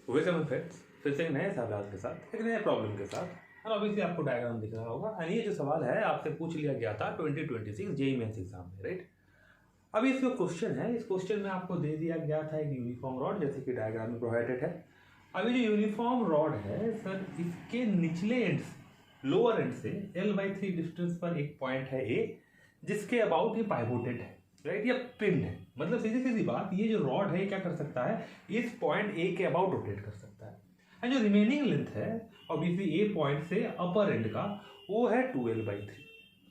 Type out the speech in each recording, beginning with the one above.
Welcome friends, फिर से एक नए सवाल के साथ एक नए प्रॉब्लम के साथ। और ऑब्वियसली आपको डायग्राम दिख रहा होगा। और ये जो सवाल है आपसे पूछ लिया गया था 2026 जेईई मेंस एग्जाम में, राइट। अभी इसका क्वेश्चन है, इस क्वेश्चन में आपको दे दिया गया था एक यूनिफॉर्म रॉड, जैसे कि डायग्राम में प्रोवाइडेड है। अभी जो यूनिफॉर्म रॉड है सर, इसके निचले एंड लोअर एंड से L/3 डिस्टेंस पर एक पॉइंट है ए, जिसके अबाउट ये पाइवोटेड है, राइट, या पिन है। मतलब सीधी सीधी बात, ये जो रॉड है क्या कर सकता है, इस पॉइंट ए के अबाउट रोटेट कर सकता है। एंड जो रिमेनिंग लेंथ है ऑब्वियसली ए पॉइंट से अपर एंड का, वो है 2L/3।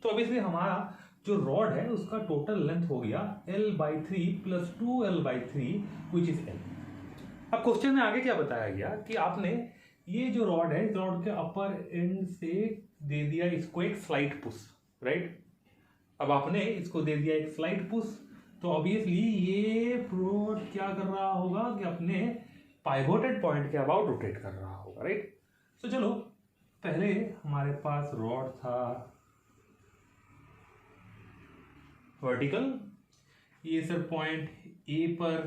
तो ऑब्वियसली हमारा जो रॉड है उसका टोटल लेंथ हो गया L/3 plus 2L/3 which is L। अब क्वेश्चन में आगे क्या बताया गया कि आपने ये जो रॉड है, इस रॉड के अपर एंड से दे दिया इसको एक स्लाइड पुश, राइट। अब आपने इसको दे दिया एक स्लाइड पुश, तो ऑब्वियसली ये रॉड क्या कर रहा होगा कि अपने पाइवोटेड पॉइंट के अबाउट रोटेट कर रहा होगा, राइट। तो चलो पहले हमारे पास रॉड था वर्टिकल, ये सर पॉइंट ए पर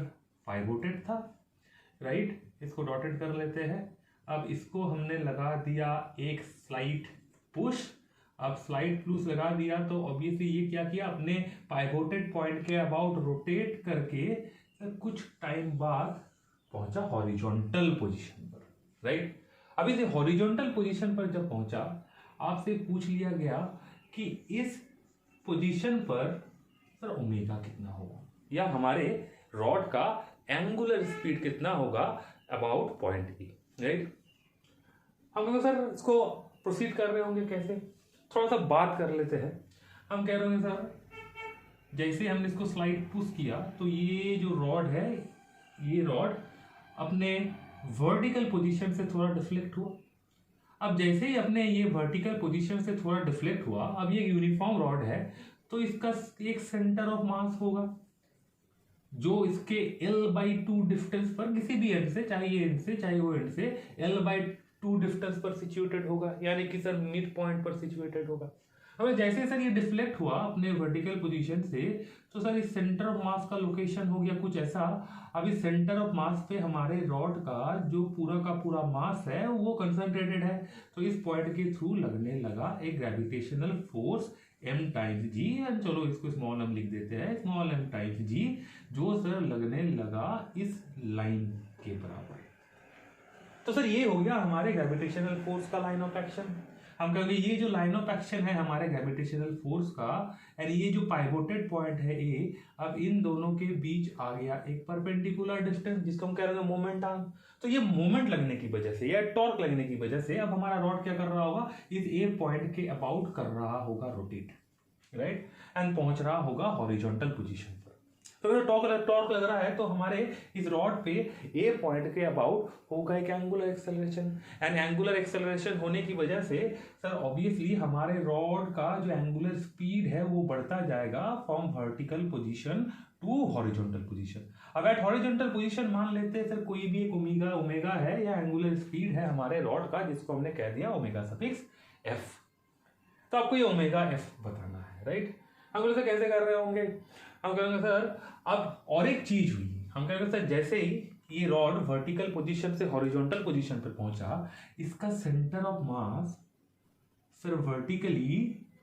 पाइवोटेड था, राइट। इसको डॉटेड कर लेते हैं। अब इसको हमने लगा दिया एक स्लाइड पुश। अब स्लाइड पुश लगा दिया तो ऑब्वियसली ये क्या किया, अपने पाइवोटेड पॉइंट के अबाउट रोटेट करके कुछ टाइम बाद पहुंचा हॉरिजॉन्टल पोजीशन पर, राइट। अब इस हॉरिजॉन्टल पोजीशन पर जब पहुंचा, आपसे पूछ लिया गया कि इस पोजीशन पर सर ओमेगा कितना होगा, या हमारे रॉड का एंगुलर स्पीड कितना होगा अबाउट पॉइंट ए, राइट। हम लोग सर इसको प्रोसीड कर रहे होंगे कैसे, थोड़ा सा बात कर लेते हैं। हम कह रहे होंगे सर, जैसे हमने इसको स्लाइड पुश किया तो ये जो रॉड है, ये रॉड अपने वर्टिकल पोजीशन से थोड़ा डिफ्लेक्ट हुआ। अब जैसे ही अपने ये वर्टिकल पोजीशन से थोड़ा डिफ्लेक्ट हुआ, अब ये यूनिफॉर्म रॉड है तो इसका एक सेंटर ऑफ मास होगा जो इसके L/2 डिस्टेंस पर किसी भी एंड से, चाहे ये एंड से चाहे वो एंड से, L/2 डिस्टेंस पर सिचुएटेड होगा, यानी कि सर मिड पॉइंट पर सिचुएटेड होगा। अब जैसे सर ये डिफ्लेक्ट हुआ अपने वर्टिकल पोजीशन से, तो सर इस सेंटर ऑफ मास का लोकेशन हो गया कुछ ऐसा। अब इस सेंटर ऑफ मास पे हमारे रॉड का जो पूरा का पूरा मास है वो कंसंट्रेटेड है, तो इस पॉइंट के थ्रू लगने लगा एक ग्रेविटेशनल फोर्स m टाइम्स जी। चलो इसको स्मॉल m लिख देते हैं, स्मॉल m टाइम्स जी, जो सर लगने लगा इस लाइन के बराबर। तो सर ये हो गया हमारे ग्रेविटेशनल फोर्स का लाइन ऑफ एक्शन। हम कहेंगे ये जो लाइन ऑफ एक्शन है हमारे ग्रेविटेशनल फोर्स का, और ये जो पाइवोटेड पॉइंट है ए, अब इन दोनों के बीच आ गया एक परपेंडिकुलर डिस्टेंस, जिसको हम कह रहे हैं मोमेंट आर्म। तो ये मोमेंट लगने की वजह से या टॉर्क लगने की वजह से अब हमारा रॉड क्या कर रहा होगा, इस ए पॉइंट के अबाउट कर रहा होगा रोटेट, राइट, एंड पहुंच रहा होगा हॉरिजॉन्टल पोजीशन पर। तो अगर टॉर्क लग रहा है तो हमारे इस रॉड पे ए पॉइंट के अबाउट होगा एक angular acceleration, and angular acceleration होने की वजह से सर ऑब्वियसली हमारे रॉड का जो एंगुलर स्पीड है वो बढ़ता जाएगा from vertical position to horizontal position. अब एट हॉरिजॉन्टल पोजीशन मान लेते हैं सर कोई भी एक ओमेगा है या एंगुलर स्पीड है हमारे रॉड का, जिसको हमने कह दिया ओमेगा सफिक्स एफ। तो आपको ये ओमेगा एफ बताना है, राइट। हम लोग कैसे कर रहे होंगे, हम कहेंगे सर अब और एक चीज हुई, हम कहेंगे सर जैसे ही ये रॉड वर्टिकल पोजीशन से हॉरिजॉन्टल पोजीशन पर पहुंचा, इसका centre of mass sir vertically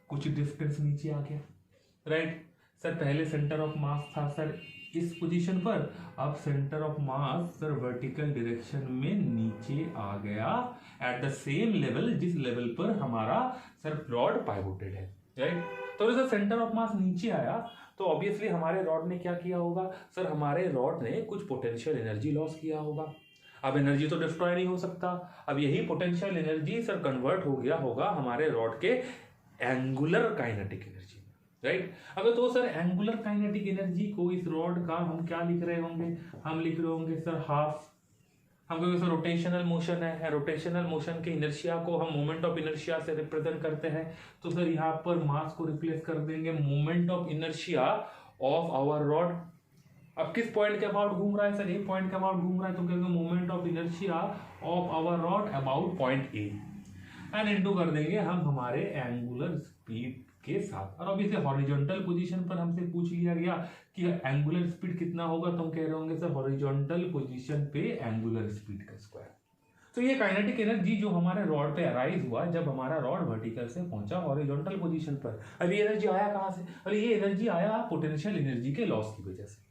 कुछ डिस्टेंस नीचे आ गया, राइट। सर पहले सेंटर ऑफ मास था सर इस पोजीशन पर, अब centre of mass sir vertical direction में नीचे आ गया एट द सेम लेवल जिस लेवल पर हमारा सर रॉड पाइवोटेड है, राइट। तो सर सेंटर ऑफ मास नीचे आया तो ऑब्वियसली हमारे रॉड ने क्या किया होगा सर, हमारे रॉड ने कुछ पोटेंशियल एनर्जी लॉस किया होगा। अब एनर्जी तो डिस्ट्रॉय नहीं हो सकता, अब यही पोटेंशियल एनर्जी सर कन्वर्ट हो गया होगा हमारे रॉड के एंगुलर काइनेटिक एनर्जी, राइट। अगर तो सर एंगुलर काइनेटिक एनर्जी को इस रॉड का हम क्या लिख रहे होंगे, हम लिख रहे होंगे सर हाफ। हम कहेंगे सर रोटेशनल मोशन है, रोटेशनल मोशन के इनर्शिया को हम मोमेंट ऑफ इनर्शिया से रिप्रेजेंट करते हैं, तो सर यहाँ पर मास को रिप्लेस कर देंगे moment of inertia of our rod. अब किस पॉइंट के अबाउट घूम रहा है सर, ए पॉइंट के अबाउट घूम रहा है, तो कहेंगे moment of inertia of our rod about point A, and into कर देंगे हम हमारे एंगुलर स्पीड के साथ। और ऑब्वियसली हॉरिजॉन्टल पोजीशन पर हमसे पूछ लिया गया कि एंगुलर स्पीड कितना होगा, तो हम कह रहे होंगे सर हॉरिजॉन्टल पोजीशन पे एंगुलर स्पीड का स्क्वायर। तो ये काइनेटिक एनर्जी जो हमारे रॉड पे अराइज हुआ जब हमारा रॉड वर्टिकल से पहुंचा हॉरिजॉन्टल पोजीशन पर। अब ये एनर्जी आया कहां से? और ये एनर्जी आया पोटेंशियल एनर्जी के लॉस की वजह से,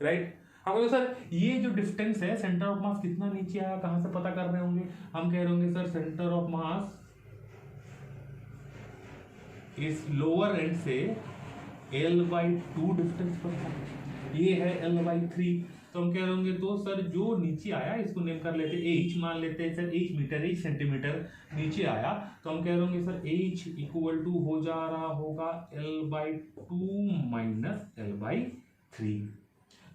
राइट। हम सर ये जो डिस्टेंस है सेंटर ऑफ मास कितना नीचे आया, कहां से पता कर रहे होंगे? हम कह रहे होंगे सर सेंटर ऑफ मास इस लोअर एंड से L/2 डिस्टेंस पर था, ये है L/3। तो हम कह रहे होंगे तो सर जो नीचे आया इसको नेम कर लेते h, मान लेते हैं sir h metre, h centimetre नीचे आया। तो हम कह रहे होंगे सर h इक्वल टू हो जा रहा होगा L/2 माइनस L/3,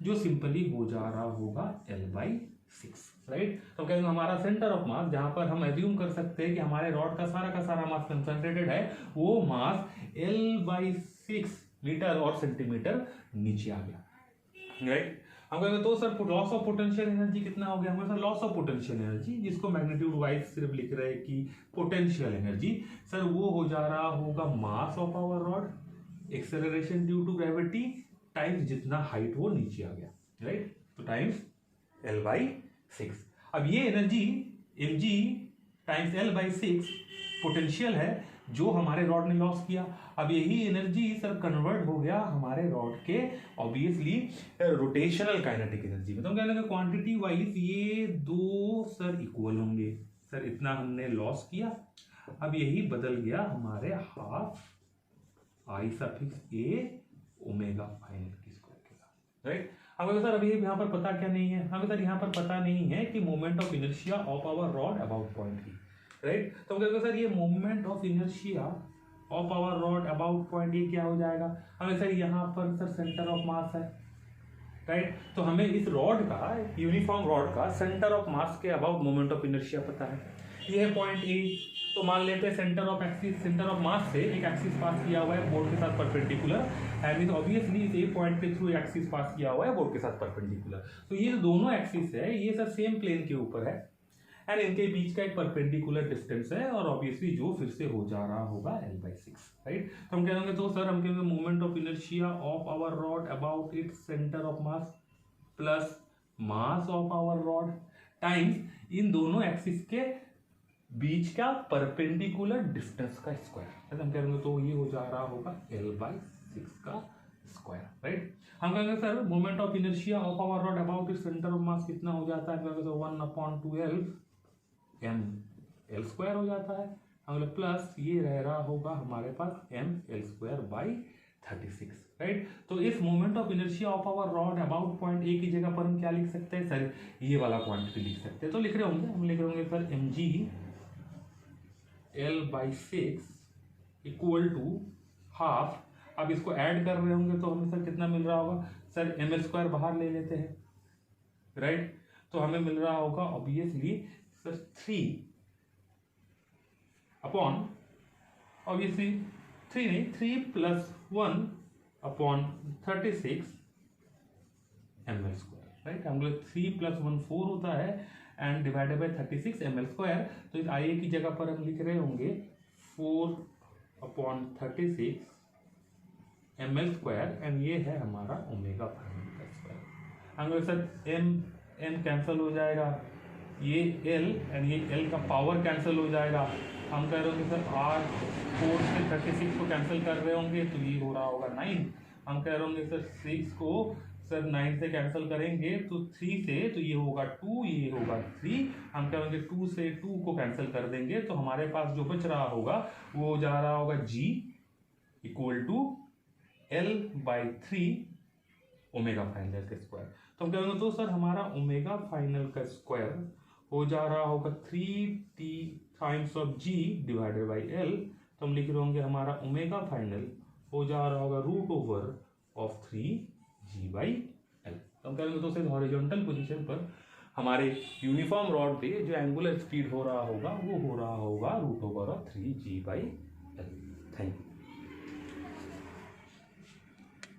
जो सिंपली हो जा रहा होगा L/6, राइट। तो कहेंगे हमारा सेंटर ऑफ मास, जहां पर हम एज्यूम कर सकते हैं कि हमारे रॉड का सारा मास कंसंट्रेटेड है, वो मास L/6 मीटर और सेंटीमीटर नीचे आ गया, राइट। हम कहेंगे तो sir loss of potential energy कितना हो गया? हम sir loss of potential energy, जिसको मैग्नीट्यूड वाइज सिर्फ लिख रहे हैं कि पोटेंशियल एनर्जी, सर वो हो जा रहा होगा mass of our rod acceleration due to gravity times जितना हाइट वो नीचे आ गया, राइट। तो टाइम्स L/6। अब ये energy mg times L/6 potential है जो हमारे रॉड ने लॉस किया। अब यही एनर्जी सर कन्वर्ट हो गया हमारे रॉड के ऑब्वियसली रोटेशनल काइनेटिक एनर्जी में। तो हम कह लेंगे क्वांटिटी वाइज ये दो सर इक्वल होंगे। सर इतना हमने लॉस किया, अब यही बदल गया हमारे हाफ I⁴ ओमेगा फाइनल की स्क्वायर के साथ, राइट। हमें सर अभी यहाँ पर पता क्या नहीं है? हमें सर यहाँ पर पता नहीं है कि moment of inertia of our rod about point E, right. तो हम कहते हैं सर ये moment of inertia of our rod about point A क्या हो जाएगा? हमें सर यहाँ पर सर सेंटर ऑफ मास है, राइट। तो हमें इस रॉड का, यूनिफॉर्म रॉड का सेंटर ऑफ मास के अबाउट मोमेंट ऑफ इनर्शिया पता है, ये है पॉइंट ए। तो मान लेते हैं सेंटर ऑफ मास से एक एक्सिस पास किया हुआ है बोर्ड के साथ परपेंडिकुलर, एंड ऑब्वियसली इस ए पॉइंट पे थ्रू एक्सिस पास किया हुआ है बोर्ड के साथ परपेंडिकुलर। तो ये जो दोनों एक्सिस है ये सर सेम प्लेन के ऊपर है, एंड इनके बीच का एक परपेंडिकुलर डिस्टेंस है, और ऑब्वियसली जो फिर से हो जा रहा होगा L/6, राइट। तो हम कहेंगे तो सर हम कहेंगे moment of inertia of our rod about its centre of mass plus mass of our rod times इन दोनों एक्सिस के बीच का परपेंडिकुलर डिस्टेंस का स्क्वायर। हम कहेंगे तो ये हो जा रहा होगा L/6 का स्क्वायर, राइट। हम कहेंगे sir moment of inertia of our rod about its centre of mass कितना हो जाता है? तो 1/2L mL² हो जाता है, हम प्लस ये रह रहा होगा हमारे पास mL²/36, राइट। तो इस moment of inertia of our rod about point A की जगह पर हम क्या लिख सकते हैं? सर ये वाला क्वांटिटी लिख सकते हैं। तो लिख रहे होंगे, हम लिख रहे होंगे sir mg L/6 equal to half. अब इसको ऐड कर रहे होंगे तो हमें सर कितना मिल रहा होगा? सर mL² बाहर ले लेते हैं, राइट। तो हमें मिल रहा होगा ऑब्वियसली सर 3 अपॉन, ऑब्वियसली 3 नहीं, 3 + 1/36 mL², राइट। हम लोग 3 + 1 4 होता है एंड डिवाइडेड बाय 36 mL²। तो इस IA की जगह पर हम लिख रहे होंगे 4/36 mL², एंड ये है हमारा ओमेगा फाइनल का स्क्वायर। हम लोग सर m कैंसिल हो जाएगा, ये L एंड ये L का पावर कैंसिल हो जाएगा। हम कह रहे होंगे सर 4 से 36 को कैंसिल कर रहे होंगे तो ये हो रहा होगा 9। हम कह रहे होंगे सर 6 को सर 9 से कैंसिल करेंगे तो 3 से, तो ये होगा 2, ये होगा 3। हम कह रहे होंगे 2 से 2 को कैंसिल कर देंगे तो हमारे पास जो बच रहा होगा वो जा रहा होगा G equal to L/3 omega final का स्क्वायर। तो हम कहेंगे तो सर हमारा ओमेगा फाइनल का स्क्वायर हो जा रहा होगा 3T times of G divided by L। तो हम लिख रहे होंगे हमारा ओमेगा फाइनल हो जा रहा होगा √3G/L। तो हम कहेंगे तो सर हॉरिजॉन्टल पोजीशन पर हमारे यूनिफॉर्म रॉड पे जो एंगुलर स्पीड हो रहा होगा वो हो रहा होगा √3G/L। Thank you.